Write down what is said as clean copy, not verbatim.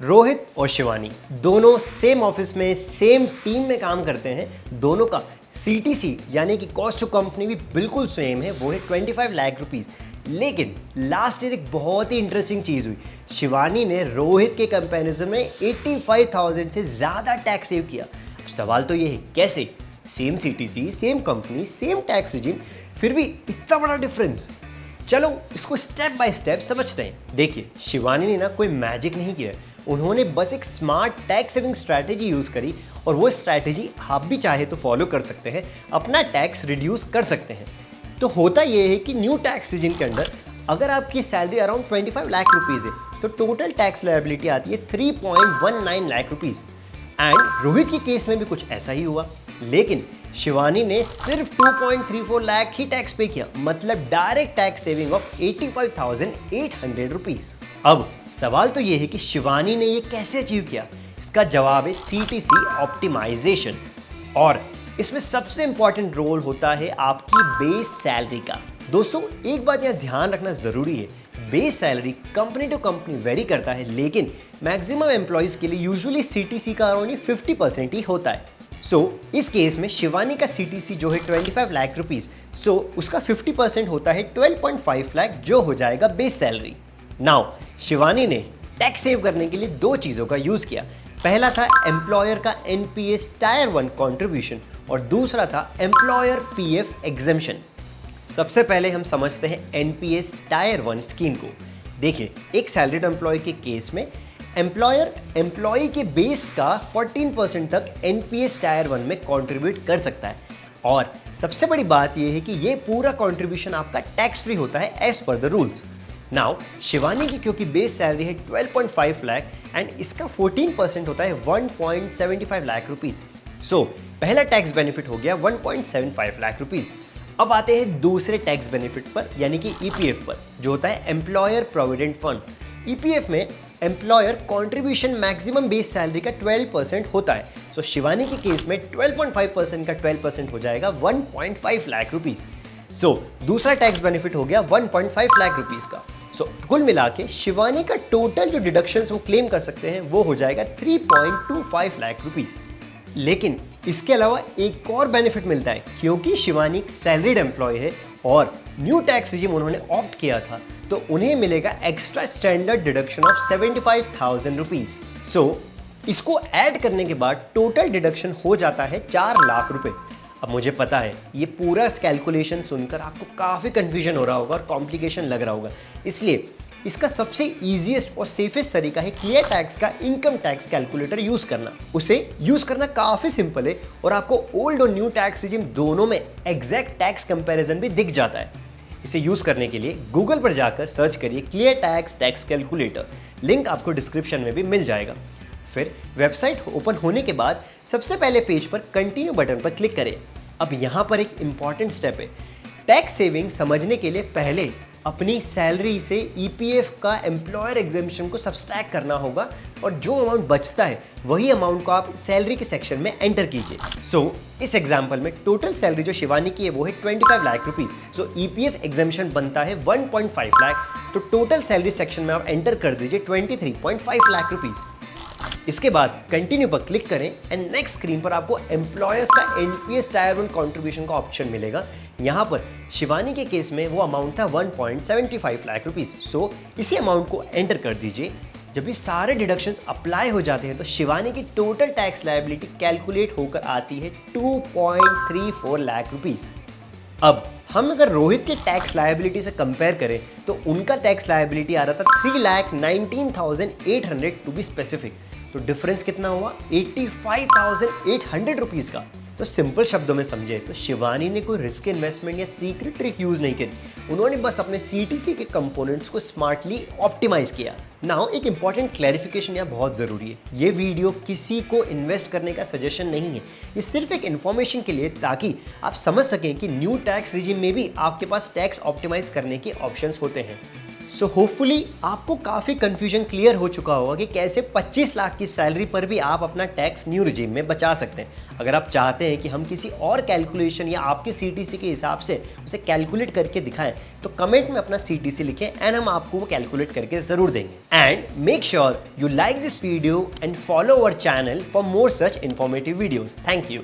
रोहित और शिवानी दोनों same office में सेम टीम में काम करते हैं। दोनों का सीटीसी यानी कि कॉस्ट टू कंपनी भी बिल्कुल सेम है, वो है 25 लाख रुपीस। लेकिन लास्ट ईयर एक बहुत ही इंटरेस्टिंग चीज़ हुई। शिवानी ने रोहित के कंपैरिजन में 85,000 से ज़्यादा टैक्स सेव किया। अब सवाल तो ये है कैसे? Same CTC, same company, same tax regime, फिर भी इतना बड़ा डिफरेंस। चलो इसको स्टेप बाय स्टेप समझते हैं। देखिए, शिवानी ने ना कोई मैजिक नहीं किया, उन्होंने बस एक smart tax saving strategy use करी और वो स्ट्रैटेजी आप भी चाहे तो फॉलो कर सकते हैं, अपना टैक्स रिड्यूस कर सकते हैं। तो होता ये है कि न्यू टैक्स रिजिम के अंदर अगर आपकी सैलरी अराउंड 25 लाख रुपीज़ है तो टोटल टैक्स लायबिलिटी आती है 3.19 लाख रुपीज़। एंड रोहित के केस में भी कुछ ऐसा ही हुआ, लेकिन शिवानी ने सिर्फ 2.34 लाख ही टैक्स पे किया, मतलब direct tax saving of 85,800 rupees. अब सवाल तो ये है कि शिवानी ने ये कैसे अचीव किया? इसका जवाब है सीटीसी ऑप्टिमाइजेशन। और इसमें सबसे इंपॉर्टेंट रोल होता है आपकी बेस सैलरी का। दोस्तों, एक बात यहाँ ध्यान रखना जरूरी है, base salary company to company vary करता है, लेकिन मैक्सिमम एम्प्लॉयज के लिए यूजुअली सीटीसी का अराउंड 50% ही होता है। इस केस में शिवानी का सीटीसी जो है 25 लाख रुपीस, उसका 50% होता है 12.5 लाख, जो हो जाएगा बेस सैलरी। नाउ शिवानी ने टैक्स सेव करने के लिए दो चीज़ों का यूज़ किया। पहला था एम्प्लॉयर का एनपीएस टायर 1 कॉन्ट्रीब्यूशन और दूसरा था एम्प्लॉयर पीएफ एग्जेम्पशन। सबसे पहले हम समझते हैं एनपीएस टायर 1 स्कीम को। देखिए, एक सैलरीड एम्प्लॉय के केस में एम्प्लॉयर एम्प्लॉय के बेस का 14% तक एनपीएस टायर 1 में कंट्रीब्यूट कर सकता है। और सबसे बड़ी बात यह है कि ये पूरा कंट्रीब्यूशन आपका टैक्स फ्री होता है as per the rules. Now Shivani की क्योंकि बेस सैलरी है 12.5 लाख एंड इसका 14% होता है 1.75 लाख रुपीज़। पहला टैक्स बेनिफिट हो गया 1.75 लाख रुपीज़। अब आते हैं दूसरे टैक्स बेनिफिट पर, यानी कि ईपीएफ पर, जो होता है एम्प्लॉयर प्रोविडेंट फंड। ईपीएफ में employer contribution maximum base salary का 12% होता है। शिवानी के केस में 12.5% का 12% हो जाएगा 1.5 लाख रुपीज़। दूसरा टैक्स बेनिफिट हो गया 1.5 लाख रुपीज़ का। कुल मिला के शिवानी का टोटल जो डिडक्शंस वो क्लेम कर सकते हैं वो हो जाएगा 3.25 लाख रुपीज़। लेकिन इसके अलावा एक और बेनिफिट मिलता है, क्योंकि शिवानी एक सैलरीड एम्प्लॉय है और न्यू टैक्स रिजिम उन्होंने ऑप्ट किया था, तो उन्हें मिलेगा extra standard deduction of 75,000 rupees. इसको ऐड करने के बाद टोटल डिडक्शन हो जाता है 4 लाख रुपए। अब मुझे पता है ये पूरा कैलकुलेशन सुनकर आपको काफ़ी कन्फ्यूजन हो रहा होगा और कॉम्प्लिकेशन लग रहा होगा, इसलिए इसका सबसे ईजीएस्ट और सेफेस्ट तरीका है क्लियर टैक्स का इनकम टैक्स कैलकुलेटर यूज़ करना। उसे यूज़ करना काफ़ी सिंपल है और आपको ओल्ड और न्यू टैक्स रिजिम दोनों में एग्जैक्ट टैक्स कंपैरिजन भी दिख जाता है। इसे यूज़ करने के लिए गूगल पर जाकर सर्च करिए clear tax tax calculator, link आपको डिस्क्रिप्शन में भी मिल जाएगा। फिर वेबसाइट ओपन होने के बाद सबसे पहले पेज पर कंटिन्यू बटन पर क्लिक करें। अब यहाँ पर एक इम्पॉर्टेंट स्टेप है, टैक्स सेविंग समझने के लिए पहले अपनी सैलरी से ईपीएफ का एम्प्लॉयर एग्जेम्पशन को सब्सट्रैक्ट करना होगा और जो अमाउंट बचता है वही अमाउंट को आप सैलरी के सेक्शन में एंटर कीजिए। इस एग्जांपल में टोटल सैलरी जो शिवानी की है वो है 25 लाख रुपीज़। ईपीएफ एग्जेम्पशन बनता है 1.5 लाख, तो टोटल सैलरी सेक्शन में आप एंटर कर दीजिए 23.5 लाख रुपीज़। इसके बाद कंटिन्यू पर क्लिक करें एंड नेक्स्ट स्क्रीन पर आपको एम्प्लॉयर्स का एनपीएस टायर 1 कंट्रीब्यूशन का ऑप्शन मिलेगा। यहाँ पर शिवानी के केस में वो अमाउंट था 1.75 लाख रुपीज़। इसी अमाउंट को एंटर कर दीजिए। जब ये सारे डिडक्शंस अप्लाई हो जाते हैं तो शिवानी की टोटल टैक्स लायबिलिटी कैलकुलेट होकर आती है 2.34 लाख रुपीज़। अब हम अगर रोहित के टैक्स लायबिलिटी से कंपेयर करें तो उनका टैक्स लायबिलिटी आ रहा था 3,19,800 टू बी स्पेसिफिक। तो डिफरेंस कितना हुआ? 85,800 रुपीज़ का। तो सिंपल शब्दों में समझे तो शिवानी ने कोई रिस्क इन्वेस्टमेंट या सीक्रेट ट्रिक यूज़ नहीं करी, उन्होंने बस अपने सीटीसी के कंपोनेंट्स को स्मार्टली ऑप्टिमाइज किया। नाउ एक इंपॉर्टेंट क्लैरिफिकेशन यहाँ बहुत ज़रूरी है, ये वीडियो किसी को इन्वेस्ट करने का सजेशन नहीं है, ये सिर्फ एक इन्फॉर्मेशन के लिए, ताकि आप समझ सकें कि न्यू टैक्स रिजिम में भी आपके पास टैक्स ऑप्टिमाइज करने के ऑप्शंस होते हैं। सो होपफुली आपको काफ़ी कंफ्यूजन क्लियर हो चुका होगा कि कैसे 25 लाख की सैलरी पर भी आप अपना टैक्स न्यू रिजीम में बचा सकते हैं। अगर आप चाहते हैं कि हम किसी और कैलकुलेशन या आपके सीटीसी के हिसाब से उसे कैलकुलेट करके दिखाएं तो कमेंट में अपना सीटीसी लिखें एंड हम आपको वो कैलकुलेट करके ज़रूर देंगे। And make sure you like this video and follow our channel for more such informative videos. Thank you.